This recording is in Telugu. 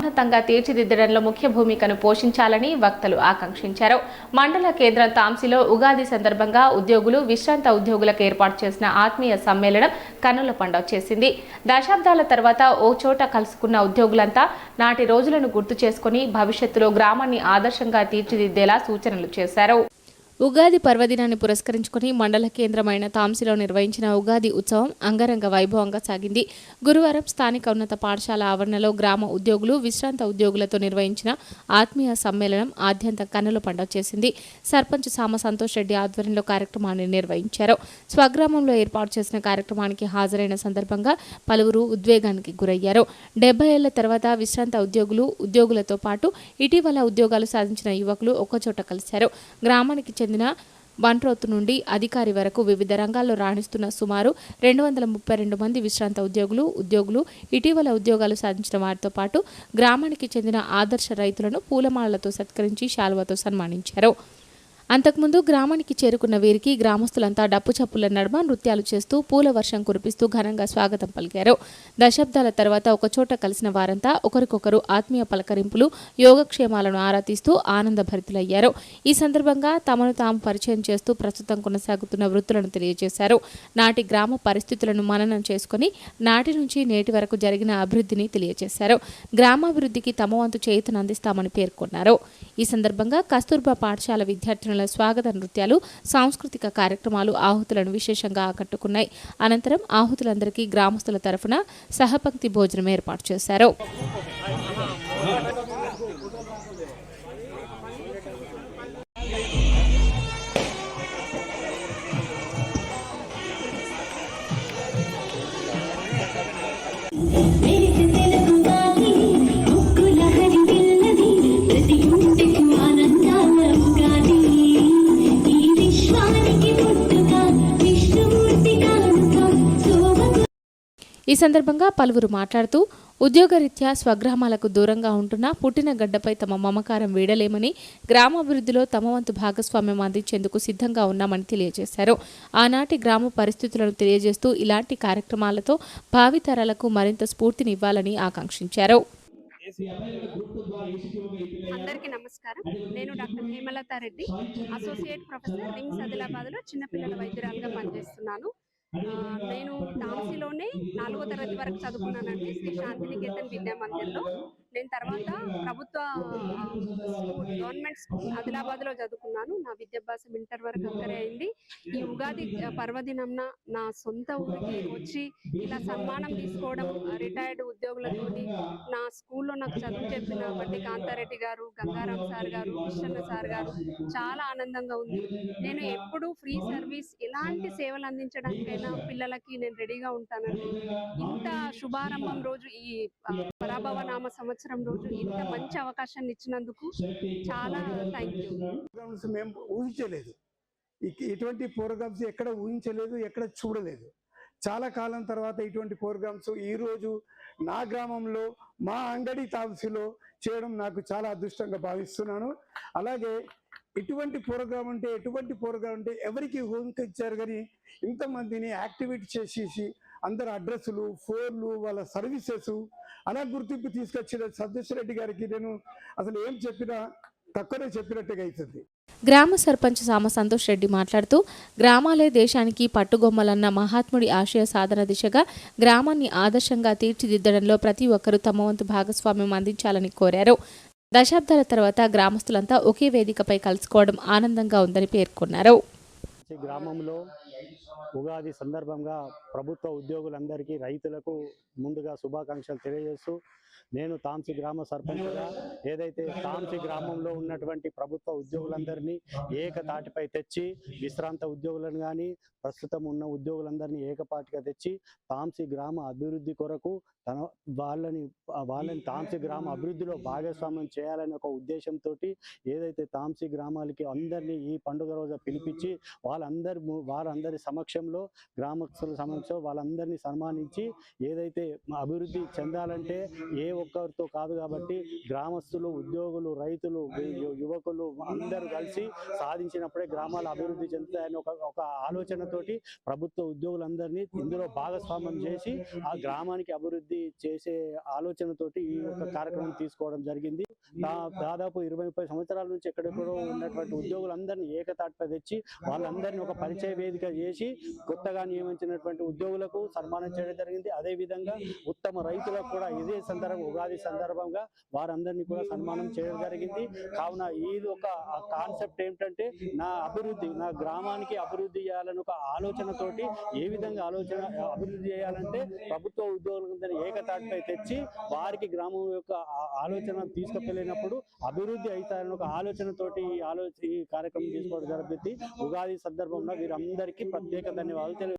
ఉన్నతంగా తీర్చిదిద్దడంలో ముఖ్య భూమికను పోషించాలని వక్తలు ఆకాంక్షించారు. మండల కేంద్రం తాంసీలో ఉగాది సందర్భంగా ఉద్యోగులు, విశ్రాంత ఉద్యోగులకు ఏర్పాటు చేసిన ఆత్మీయ సమ్మేళనం కన్నుల పండుగ చేసింది. దశాబ్దాల తర్వాత ఓ చోట కలుసుకున్న ఉద్యోగులంతా నాటి రోజులను గుర్తు చేసుకుని భవిష్యత్తులో గ్రామాన్ని ఆదర్శంగా తీర్చిదిద్దేలా సూచనలు చేశారు. ఉగాది పర్వదినాన్ని పురస్కరించుకుని మండల కేంద్రమైన తాంసీలో నిర్వహించిన ఉగాది ఉత్సవం అంగరంగ వైభవంగా సాగింది. గురువారం స్థానిక ఉన్నత పాఠశాల ఆవరణలో గ్రామ ఉద్యోగులు, విశ్రాంత ఉద్యోగులతో నిర్వహించిన ఆత్మీయ సమ్మేళనం ఆద్యంతం కన్నుల పండుగ చేసింది. సర్పంచ్ సామ సంతోష్ రెడ్డి ఆధ్వర్యంలో కార్యక్రమాన్ని నిర్వహించారు. స్వగ్రామంలో ఏర్పాటు చేసిన కార్యక్రమానికి హాజరైన సందర్భంగా పలువురు ఉద్వేగానికి గురయ్యారు. 70 ఏళ్ల తర్వాత విశ్రాంత ఉద్యోగులతో పాటు ఇటీవల ఉద్యోగాలు సాధించిన యువకులు ఒక్కచోట కలిశారు. గ్రామానికి చెందిన బంట్రోతు నుండి అధికారి వరకు వివిధ రంగాల్లో రాణిస్తున్న సుమారు 232 మంది విశ్రాంత ఉద్యోగులు ఇటీవల ఉద్యోగాలు సాధించిన వారితో పాటు గ్రామానికి చెందిన ఆదర్శ రైతులను పూలమాలలతో సత్కరించి శాలువాతో సన్మానించారు. అంతకుముందు గ్రామానికి చేరుకున్న వీరికి గ్రామస్తులంతా డప్పు చప్పుల నడుమ నృత్యాలు చేస్తూ పూల వర్షం కురిపిస్తూ ఘనంగా స్వాగతం పలికారు. దశాబ్దాల తర్వాత ఒకచోట కలిసిన వారంతా ఒకరికొకరు ఆత్మీయ పలకరింపులు, యోగక్షేమాలను ఆరాధిస్తూ ఆనందభరితులయ్యారు. ఈ సందర్భంగా తమను తాము పరిచయం చేస్తూ ప్రస్తుతం కొనసాగుతున్న వృత్తులను తెలియజేశారు. నాటి గ్రామ పరిస్థితులను మననం చేసుకుని నాటి నుంచి నేటి వరకు జరిగిన అభివృద్ధిని తెలియజేశారు. గ్రామాభివృద్ధికి తమ వంతు చేయూతను అందిస్తామని పేర్కొన్నారు. ఈ సందర్భంగా కస్తూర్బా పాఠశాల విద్యార్థుల స్వాగత నృత్యాలు, సాంస్కృతిక కార్యక్రమాలు ఆహుతులను విశేషంగా ఆకట్టుకున్నాయి. అనంతరం ఆహుతులందరికీ గ్రామస్తుల తరఫున సహపంక్తి భోజనం ఏర్పాటు చేశారు. ఈ సందర్భంగా పలువురు మాట్లాడుతూ ఉద్యోగరీత్యా స్వగ్రామాలకు దూరంగా ఉంటున్న పుట్టిన గడ్డపై తమ మమకారం వీడలేమని, గ్రామాభివృద్ధిలో తమ వంతు భాగస్వామ్యం అందించేందుకు సిద్ధంగా ఉన్నామని తెలియజేశారు. ఆనాటి గ్రామ పరిస్థితులను తెలియజేస్తూ ఇలాంటి కార్యక్రమాలతో భావితరాలకు మరింత స్ఫూర్తినివ్వాలని ఆకాంక్షించారు. అందరికీ నమస్కారం. నేను doctor Hemalatha Reddy, associate professor, rings ఆదిలాబాద్లో చిన్నపిల్లల వైద్యురాలుగా పనిచేస్తున్నాను. నేను తాంసీలోనే 4వ తరగతి వరకు చదువుకున్నానండి, శ్రీ శాంతినికేతన్ విద్యా మందిర్లో. నేను తర్వాత ప్రభుత్వ గవర్నమెంట్ స్కూల్ ఆదిలాబాద్లో చదువుకున్నాను. నా విద్యాభ్యాసం ఇంటర్ వరకు అక్కడే అయింది. ఈ ఉగాది పర్వదినంన నా సొంత ఊరికి వచ్చి ఇలా సన్మానం తీసుకోవడం, రిటైర్డ్ ఉద్యోగులతోటి నా స్కూల్లో నాకు చదువు చెప్పిన బట్టి కాంతారెడ్డి గారు, గంగారాం సార్ గారు, విశ్వన్న సార్ గారు, చాలా ఆనందంగా ఉంది. నేను ఎప్పుడు ఫ్రీ సర్వీస్, ఎలాంటి సేవలు అందించడానికైనా పిల్లలకి నేను రెడీగా ఉంటానండి. ఇంత శుభారంభం రోజు, ఈ పరాభవ నామ సంవత్సరం రోజు ఇంత మంచి అవకాశాన్ని ఇచ్చినందుకు చాలా థ్యాంక్ యూ. మేము ఊహించలేదు, ఇటువంటి ప్రోగ్రామ్స్ ఎక్కడ ఊహించలేదు, ఎక్కడ చూడలేదు. చాలా కాలం తర్వాత ఇటువంటి ప్రోగ్రామ్స్ ఈరోజు నా గ్రామంలో, మా అంగడి తాంసీలో చేయడం నాకు చాలా అదృష్టంగా భావిస్తున్నాను. అలాగే ఎటువంటి ప్రోగ్రామ్ అంటే ఎవరికి ఊహించారు కానీ ఇంతమందిని యాక్టివేట్ చేసేసి అందరు అడ్రస్లు, ఫోన్లు, వాళ్ళ సర్వీసెస్ అలా గుర్తింపు తీసుకొచ్చిన సంతోష్ రెడ్డి గారికి నేను అసలు ఏం చెప్పినా తక్కువనే చెప్పినట్టుగా అవుతుంది. గ్రామ సర్పంచ్ సామ సంతోష్ రెడ్డి మాట్లాడుతూ గ్రామాలే దేశానికి పట్టుగొమ్మలన్న మహాత్ముడి ఆశయ సాధన దిశగా గ్రామాన్ని ఆదర్శంగా తీర్చిదిద్దడంలో ప్రతి ఒక్కరూ తమ వంతు భాగస్వామ్యం అందించాలని కోరారు. దశాబ్దాల తర్వాత గ్రామస్తులంతా ఒకే వేదికపై కలుసుకోవడం ఆనందంగా ఉందని పేర్కొన్నారు. గ్రామంలో ఉగాది సందర్భంగా ప్రభుత్వ ఉద్యోగులందరికీ, రైతులకు ముందుగా శుభాకాంక్షలు తెలియజేస్తూ, నేను తాంసీ గ్రామ సర్పంచ్గా ఏదైతే తాంసీ గ్రామంలో ఉన్నటువంటి ప్రభుత్వ ఉద్యోగులందరినీ ఏకతాటిపై తెచ్చి, విశ్రాంత ఉద్యోగులను కానీ ప్రస్తుతం ఉన్న ఉద్యోగులందరినీ ఏకపాటిగా తెచ్చి తాంసీ గ్రామ అభివృద్ధి కొరకు వాళ్ళని తాంసీ గ్రామ అభివృద్ధిలో భాగస్వామ్యం చేయాలనే ఒక ఉద్దేశంతో ఏదైతే తాంసీ గ్రామాలకి అందరినీ ఈ పండుగ రోజు పిలిపించి వారందరి సమక్షంలో వాళ్ళందరినీ సన్మానించి ఏదైతే అభివృద్ధి చెందాలంటే ఏ ఒక్కరితో కాదు కాబట్టి గ్రామస్తులు, ఉద్యోగులు, రైతులు, యువకులు అందరూ కలిసి సాధించినప్పుడే గ్రామాల అభివృద్ధి చెందుతాయని ఒక ఆలోచనతోటి ప్రభుత్వ ఉద్యోగులందరినీ ఇందులో భాగస్వామ్యం చేసి ఆ గ్రామానికి అభివృద్ధి చేసే ఆలోచనతోటి ఈ యొక్క కార్యక్రమం తీసుకోవడం జరిగింది. దాదాపు 20-30 సంవత్సరాల నుంచి ఎక్కడెక్కడో ఉన్నటువంటి ఉద్యోగులందరినీ ఏకతాటిపై తెచ్చి వాళ్ళందరినీ ఒక పరిచయ వేదిక చేసి కొత్తగా నియమించినటువంటి ఉద్యోగులకు సన్మానం చేయడం జరిగింది. అదేవిధంగా ఉత్తమ రైతులకు కూడా ఇదే ఉగాది సందర్భంగా వారందరినీ కూడా సన్మానం చేయడం జరిగింది. కావున ఇది ఒక కాన్సెప్ట్ ఏంటంటే నా గ్రామానికి అభివృద్ధి చేయాలని ఒక ఆలోచనతోటి ఏ విధంగా అభివృద్ధి చేయాలంటే ప్రభుత్వ ఉద్యోగులందరినీ ఏకతాటిపై తెచ్చి వారికి గ్రామం యొక్క ఆలోచన తీసుకువెళ్ళినప్పుడు అభివృద్ధి అవుతారని ఒక ఆలోచనతోటి ఈ కార్యక్రమం తీసుకోవడం జరిగింది. ఉగాది సందర్భంగా వీరందరికీ ప్రత్యేక ధన్యవాదాలు